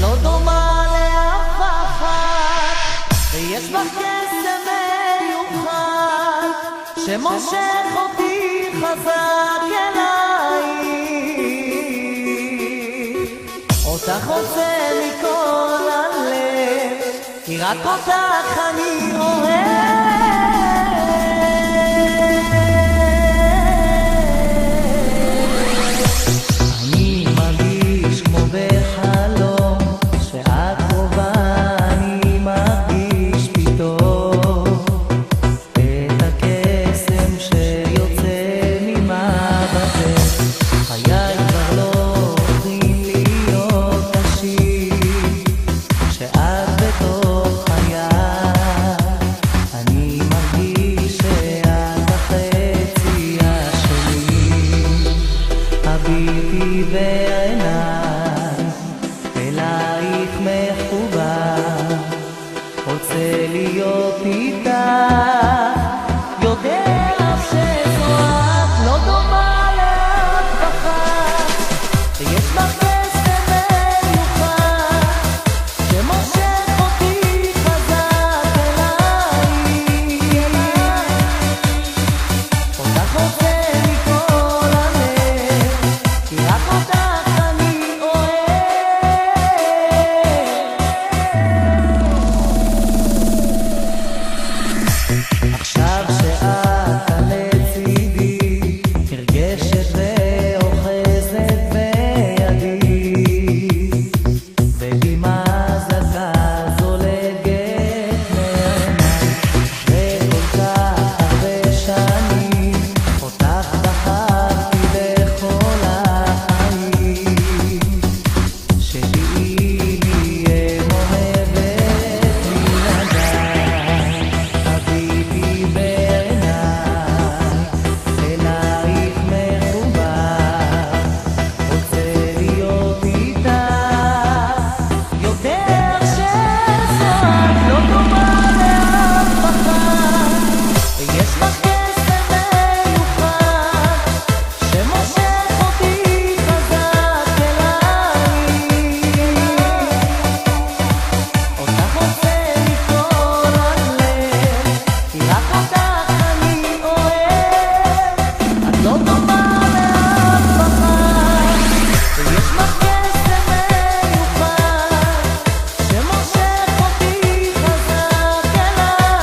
לא דומה לאף אחת, ויש בה קסם מיוחד שמושך אותי חזק אליי. אותך רוצה מכל הלב, כי רק אותך אני אוהב. ביתי בעיניי, אלייך מחובר, רוצה להיות איתך, יודע שזו את לא דומה לאף אחת, ויש בה קסם מיוחד שמושך אותי חזק אליי. אותך רוצה מכל הלב, כי רק אותך אני אוהב. עכשיו שאת לצידי, נרגשת ואוחזת בידי, ודמעה זכה זולגת מעיניי, וכל כך הרבה שנים אותך בחרתי לכל החיים, שתהיי לי אוהבת בלעדיי. חביתי בעיניי, אלייך מחובר, רוצה להיות איתך, יודע שזו את לא דומה לאף אחת, ויש בה קסם מיוחד שמושך אותי חזק אליי. אותך רוצה מכל הלב, כי רק אותך אני אוהב. את לא דומה לאף אחת, ויש בה קסם מיוחד שמושך אותי חזק אליי.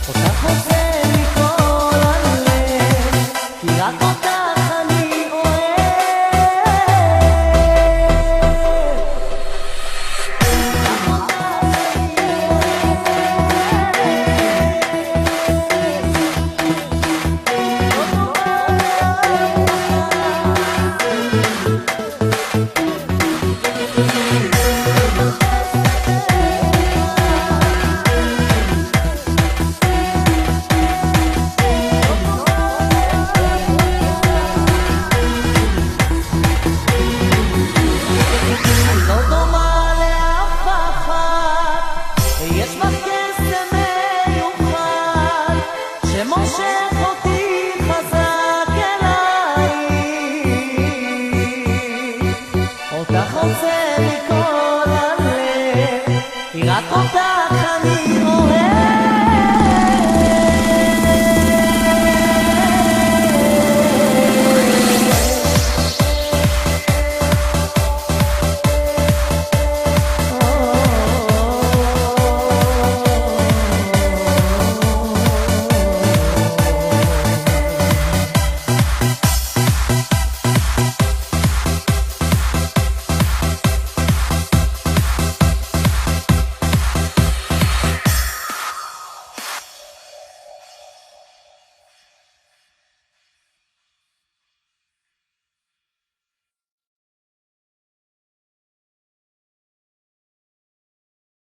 אותך רוצה מכל הלב, כי רק אותך אני אוהב. לא דומה לאף אחת, ויש בה קסם מיוחד שמושך אותי חזק אליי. אותך רוצה מכל הלב, כי רק אותך אני אוהב.